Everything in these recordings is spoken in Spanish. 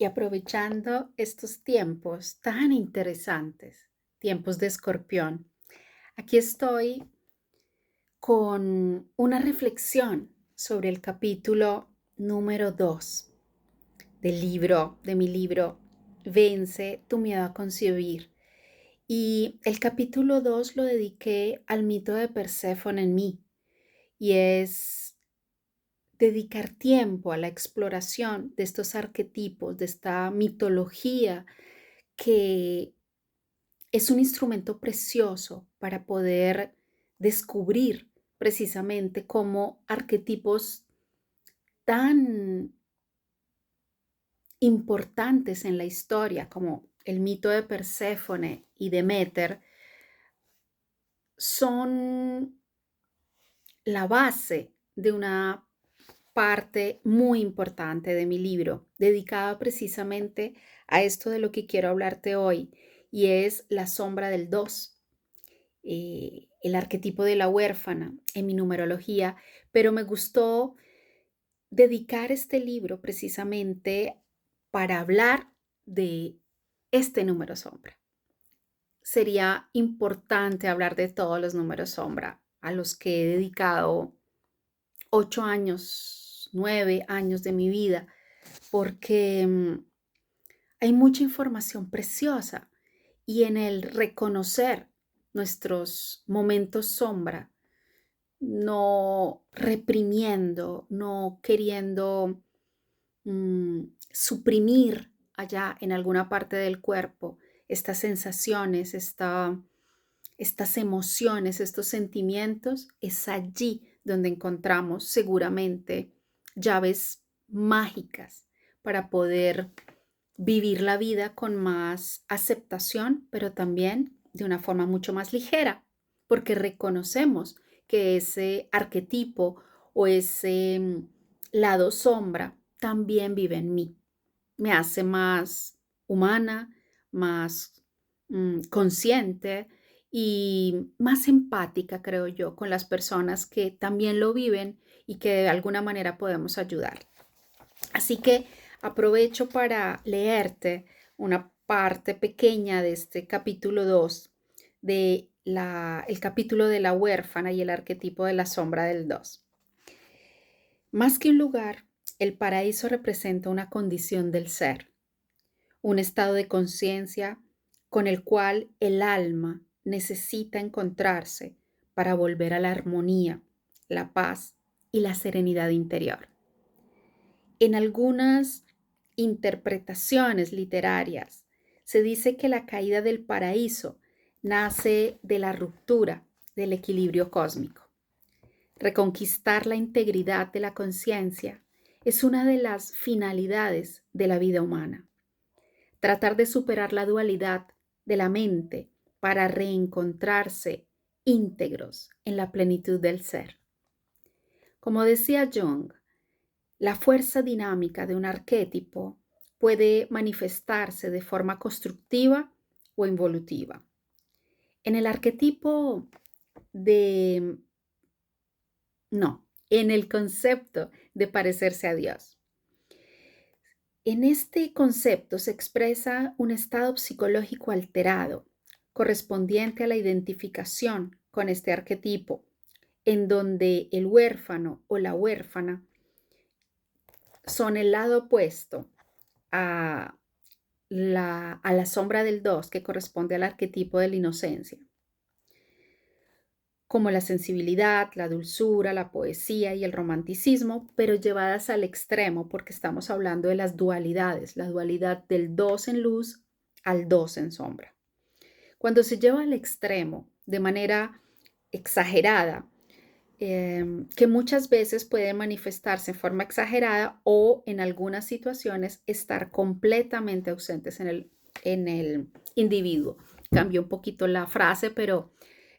Y aprovechando estos tiempos tan interesantes, tiempos de Escorpión, aquí estoy con una reflexión sobre el capítulo número 2 de mi libro Vence tu miedo a concebir. Y el capítulo 2 lo dediqué al mito de Perséfone en mí, y es dedicar tiempo a la exploración de estos arquetipos, de esta mitología que es un instrumento precioso para poder descubrir precisamente cómo arquetipos tan importantes en la historia como el mito de Perséfone y Deméter son la base de una parte muy importante de mi libro, dedicada precisamente a esto de lo que quiero hablarte hoy, y es la sombra del dos, el arquetipo de la huérfana en mi numerología, pero me gustó dedicar este libro precisamente para hablar de este número sombra. Sería importante hablar de todos los números sombra a los que he dedicado 8 años, 9 años de mi vida, porque hay mucha información preciosa y en el reconocer nuestros momentos sombra, no reprimiendo, no queriendo suprimir allá en alguna parte del cuerpo estas sensaciones, estas emociones, estos sentimientos, es allí donde encontramos seguramente llaves mágicas para poder vivir la vida con más aceptación, pero también de una forma mucho más ligera, porque reconocemos que ese arquetipo o ese lado sombra también vive en mí. Me hace más humana, más consciente y más empática, creo yo, con las personas que también lo viven y que de alguna manera podemos ayudar. Así que aprovecho para leerte una parte pequeña de este capítulo 2 de el capítulo de la huérfana y el arquetipo de la sombra del 2. Más que un lugar, el paraíso representa una condición del ser, un estado de conciencia con el cual el alma necesita encontrarse para volver a la armonía, la paz y la serenidad interior. En algunas interpretaciones literarias se dice que la caída del paraíso nace de la ruptura del equilibrio cósmico. Reconquistar la integridad de la conciencia es una de las finalidades de la vida humana. Tratar de superar la dualidad de la mente para reencontrarse íntegros en la plenitud del ser. Como decía Jung, la fuerza dinámica de un arquetipo puede manifestarse de forma constructiva o involutiva. En el arquetipo de, no, en el concepto de parecerse a Dios. En este concepto se expresa un estado psicológico alterado, correspondiente a la identificación con este arquetipo, en donde el huérfano o la huérfana son el lado opuesto a la sombra del 2 que corresponde al arquetipo de la inocencia, como la sensibilidad, la dulzura, la poesía y el romanticismo, pero llevadas al extremo porque estamos hablando de las dualidades, la dualidad del 2 en luz al 2 en sombra. Cuando se lleva al extremo de manera exagerada, que muchas veces puede manifestarse en forma exagerada o en algunas situaciones estar completamente ausentes en el individuo. Cambió un poquito la frase, pero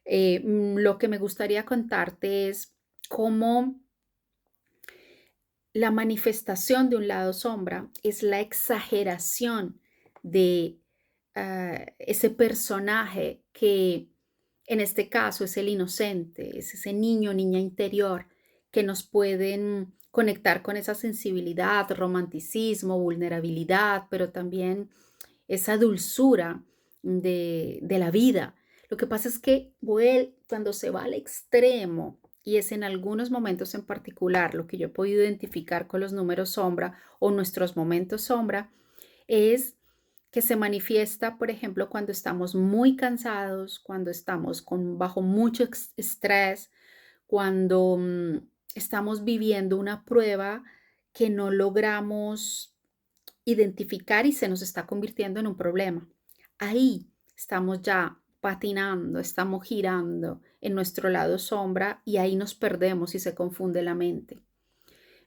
lo que me gustaría contarte es cómo la manifestación de un lado sombra es la exageración de ese personaje que en este caso es el inocente, es ese niño o niña interior que nos pueden conectar con esa sensibilidad, romanticismo, vulnerabilidad, pero también esa dulzura de la vida. Lo que pasa es que cuando se va al extremo, y es en algunos momentos en particular lo que yo he podido identificar con los números sombra o nuestros momentos sombra, es que se manifiesta, por ejemplo, cuando estamos muy cansados, cuando estamos bajo mucho estrés, cuando estamos viviendo una prueba que no logramos identificar y se nos está convirtiendo en un problema. Ahí estamos ya patinando, estamos girando en nuestro lado sombra y ahí nos perdemos y se confunde la mente.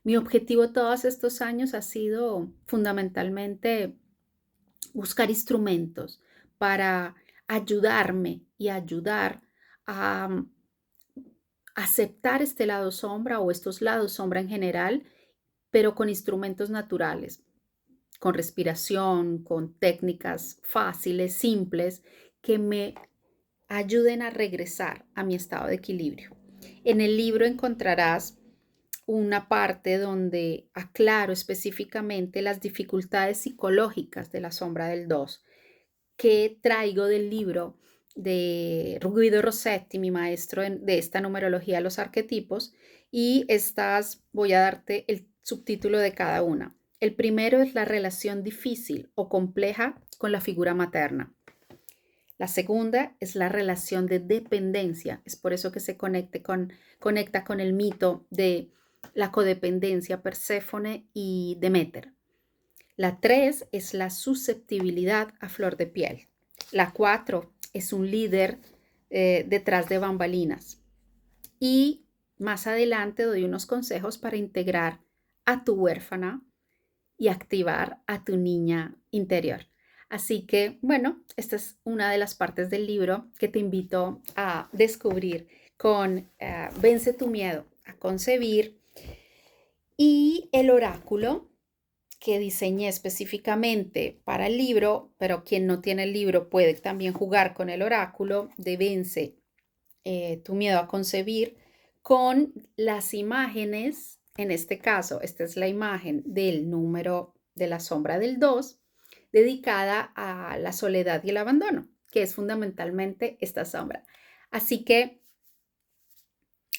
Mi objetivo todos estos años ha sido fundamentalmente buscar instrumentos para ayudarme y ayudar a aceptar este lado sombra o estos lados sombra en general, pero con instrumentos naturales, con respiración, con técnicas fáciles, simples, que me ayuden a regresar a mi estado de equilibrio. En el libro encontrarás una parte donde aclaro específicamente las dificultades psicológicas de la sombra del 2 que traigo del libro de Guido Rossetti, mi maestro de esta numerología de los arquetipos, y estas voy a darte el subtítulo de cada una. El primero es la relación difícil o compleja con la figura materna. La segunda es la relación de dependencia. Es por eso que se conecta con el mito de la codependencia Perséfone y Deméter. La 3 es la susceptibilidad a flor de piel. La 4 es un líder detrás de bambalinas. Y más adelante doy unos consejos para integrar a tu huérfana y activar a tu niña interior. Así que, bueno, esta es una de las partes del libro que te invito a descubrir con Vence tu miedo a concebir y el oráculo que diseñé específicamente para el libro, pero quien no tiene el libro puede también jugar con el oráculo de Vence tu miedo a concebir con las imágenes. En este caso, esta es la imagen del número de la sombra del 2 dedicada a la soledad y el abandono, que es fundamentalmente esta sombra. Así que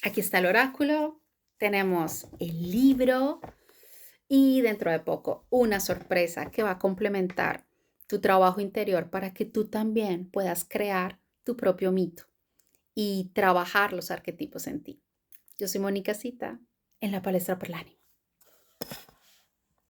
aquí está el oráculo, tenemos el libro y dentro de poco una sorpresa que va a complementar tu trabajo interior para que tú también puedas crear tu propio mito y trabajar los arquetipos en ti. Yo soy Mónica Cita en la Palestra por el Ánimo.